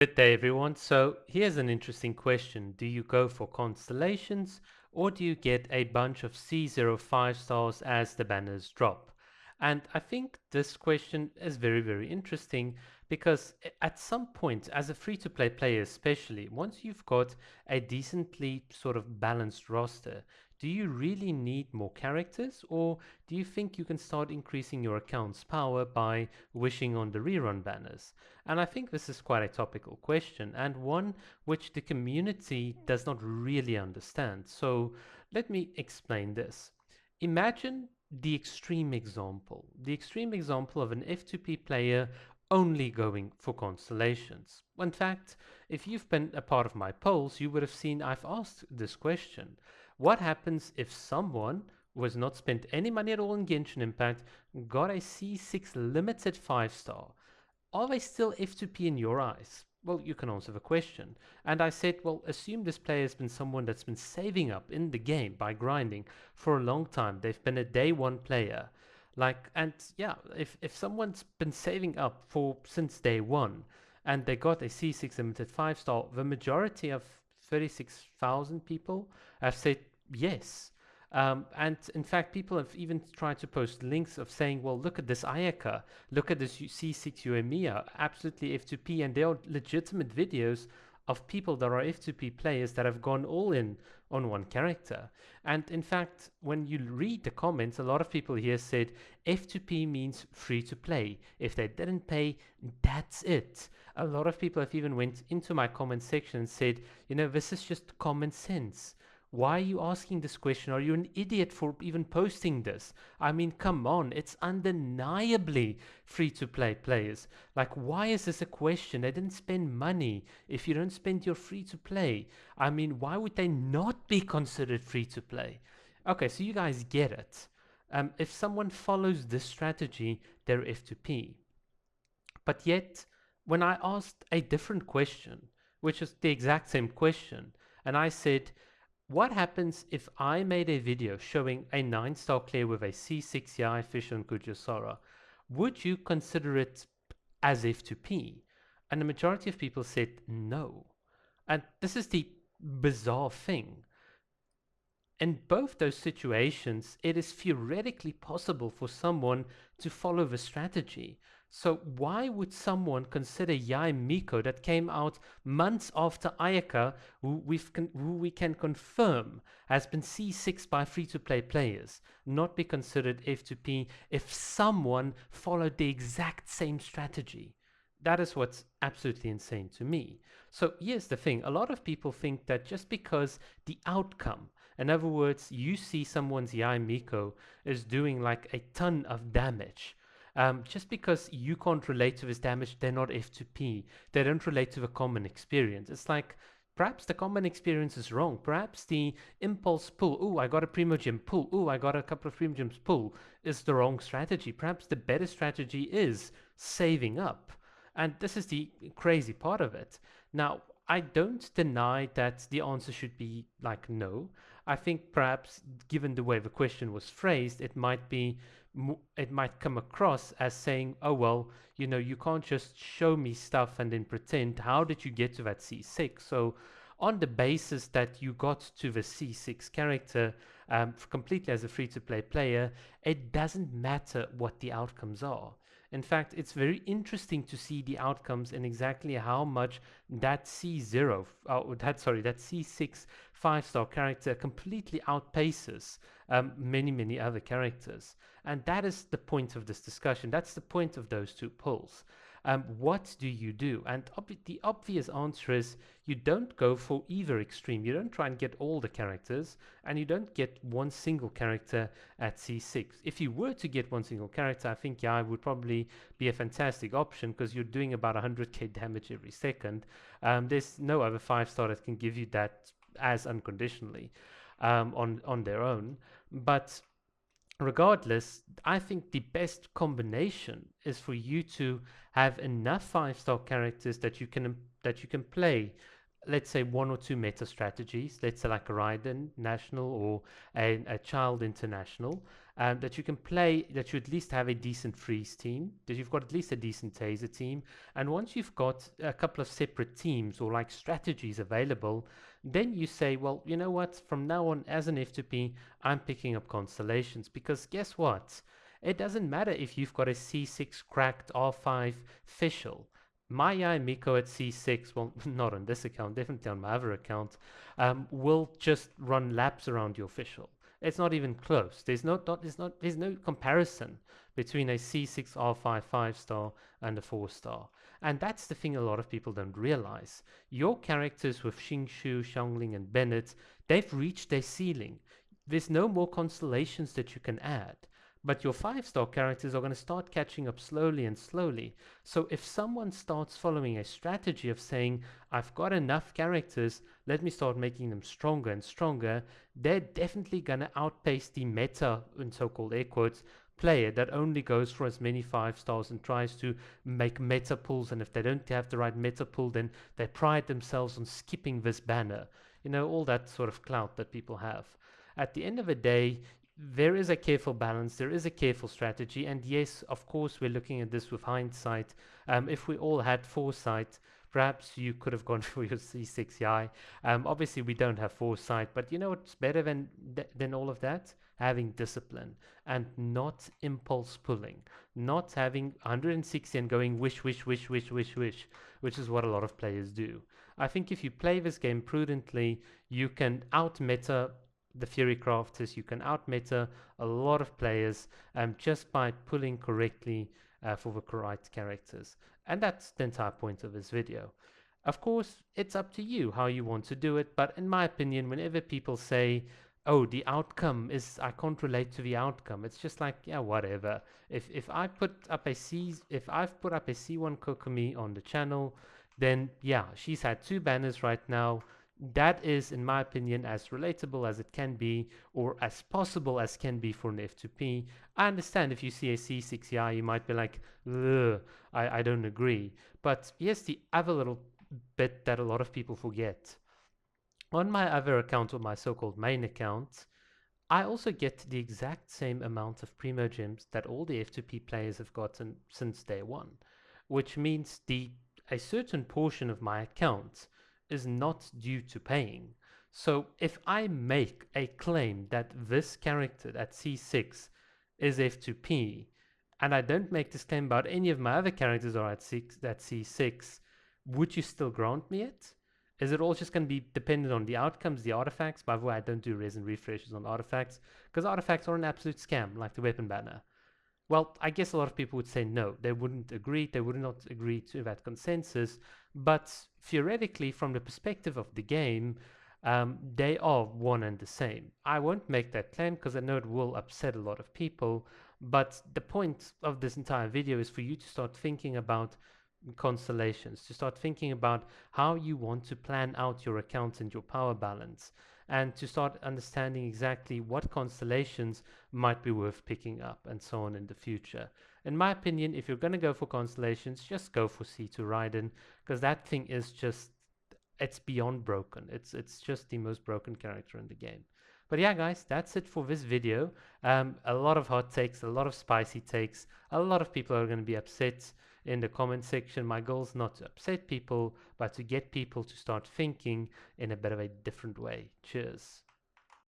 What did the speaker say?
Good day, everyone. So here's an interesting question. Do you go for Constellations or do you get a bunch of C05 stars as the banners drop? And I think this question is very, very interesting because at some point, as a free-to-play player especially, once you've got a decently sort of balanced roster, do you really need more characters, or do you think you can start increasing your account's power by wishing on the rerun banners? And I think this is quite a topical question and one which the community does not really understand. So let me explain this. Imagine the extreme example of an F2P player only going for constellations. In fact, if you've been a part of my polls, you would have seen I've asked this question. What happens if someone was not spent any money at all in Genshin Impact, got a C6 limited 5-star? Are they still F2P in your eyes? Well, you can answer the question. And I said, well, assume this player has been someone that's been saving up in the game by grinding for a long time. They've been a day one player. And yeah, if someone's been saving up for since day one and they got a C6 limited 5-star, the majority of 36,000 people have said yes. And in fact, people have even tried to post links of saying, well, look at this Ayaka, look at this C6 Uemiya, absolutely F2P, and there are legitimate videos of people that are F2P players that have gone all in on one character. And in fact, when you read the comments, a lot of people here said F2P means free to play. If they didn't pay, that's it. A lot of people have even went into my comment section and said, you know, this is just common sense. Why are you asking this question? Are you an idiot for even posting this? I mean, come on, it's undeniably free to play players. Like, why is this a question? They didn't spend money. If you don't spend your free to play, I mean, why would they not be considered free to play? Okay, so you guys get it. If someone follows this strategy, they're F2P. But yet, when I asked a different question, which is the exact same question, and I said, what happens if I made a video showing a 9-star clear with a C6 Yai Fish on Kujasara? Would you consider it as F2P? And the majority of people said no. And this is the bizarre thing. In both those situations, it is theoretically possible for someone to follow the strategy. So why would someone consider Yai Miko that came out months after Ayaka, who we can confirm has been C6 by free-to-play players, not be considered F2P if someone followed the exact same strategy? That is what's absolutely insane to me. So here's the thing. A lot of people think that just because the outcome, in other words, you see someone's Yai Miko is doing like a ton of damage. Just because you can't relate to this damage, they're not F2P. They don't relate to the common experience. It's like perhaps the common experience is wrong. Perhaps the impulse pull, oh, I got a Primogem pull, oh, I got a couple of Primogems pull, is the wrong strategy. Perhaps the better strategy is saving up. And this is the crazy part of it. Now, I don't deny that the answer should be like no. I think perhaps given the way the question was phrased, it might come across as saying, oh well, you know, you can't just show me stuff and then pretend. How did you get to that C6? So on the basis that you got to the C6 character completely as a free-to-play player, it doesn't matter what the outcomes are. In fact, it's very interesting to see the outcomes and exactly how much that C0, that C6 5-star character completely outpaces many other characters. And that is the point of this discussion. That's the point of those two polls. What do you do? And the obvious answer is you don't go for either extreme. You don't try and get all the characters, and you don't get one single character at C6. If you were to get one single character, I think Yai would probably be a fantastic option because you're doing about 100k damage every second. There's no other 5-star that can give you that as unconditionally on their own. But regardless, I think the best combination is for you to have enough 5-star characters that you can play let's say one or two meta strategies, let's say like a Raiden national or a child international, that you can play, that you at least have a decent freeze team, that you've got at least a decent taser team. And once you've got a couple of separate teams or like strategies available, then you say, well, you know what, from now on as an F2P, I'm picking up Constellations, because guess what? It doesn't matter if you've got a C6 cracked R5 Fischl. Maya and Miko at C6, well, not on this account, definitely on my other account, will just run laps around your Fischl. It's not even close. There's no comparison between a C6 R5 5-star and a 4-star. And that's the thing a lot of people don't realize. Your characters with Xingshu, Xiangling, and Bennett, they've reached their ceiling. There's no more constellations that you can add. But your 5-star characters are going to start catching up slowly and slowly. So if someone starts following a strategy of saying, I've got enough characters, let me start making them stronger and stronger, they're definitely going to outpace the meta, in so-called air quotes, player that only goes for as many 5-stars and tries to make meta pulls. And if they don't have the right meta pull, then they pride themselves on skipping this banner. You know, all that sort of clout that people have. At the end of the day, there is a careful balance, there is a careful strategy, and yes, of course, we're looking at this with hindsight. If we all had foresight, perhaps you could have gone for your C6i. Obviously, we don't have foresight, but you know what's better than all of that? Having discipline and not impulse pulling, not having 160 and going wish, wish, wish, wish, wish, wish, which is what a lot of players do. I think if you play this game prudently, you can out meta the Fury Crafters, you can out meta a lot of players just by pulling correctly for the correct characters. And that's the entire point of this video. Of course, it's up to you how you want to do it, but in my opinion, whenever people say, oh, the outcome is, I can't relate to the outcome, it's just like, yeah, whatever. If I've put up a C1 Kokomi on the channel, then yeah, she's had 2 banners right now. That is, in my opinion, as relatable as it can be, or as possible as can be for an F2P. I understand if you see a C6i, you might be like, ugh, I don't agree. But here's the other little bit that a lot of people forget. On my other account, or my so-called main account, I also get the exact same amount of Primo Gems that all the F2P players have gotten since day one, which means a certain portion of my account is not due to paying. So if I make a claim that this character at C6 is F2P, and I don't make this claim about any of my other characters are at C6, would you still grant me it? Is it all just going to be dependent on the outcomes, the artifacts? By the way, I don't do resin refreshes on artifacts, because artifacts are an absolute scam, like the weapon banner. Well, I guess a lot of people would say no, they wouldn't agree, they would not agree to that consensus, but theoretically, from the perspective of the game, they are one and the same. I won't make that claim because I know it will upset a lot of people, but the point of this entire video is for you to start thinking about constellations, to start thinking about how you want to plan out your account and your power balance, and to start understanding exactly what constellations might be worth picking up and so on in the future. In my opinion, if you're going to go for constellations, just go for C2 Raiden, because that thing is just, it's beyond broken. It's just the most broken character in the game. But yeah, guys, that's it for this video. A lot of hot takes, a lot of spicy takes. A lot of people are going to be upset in the comment section. My goal is not to upset people, but to get people to start thinking in a bit of a different way. Cheers.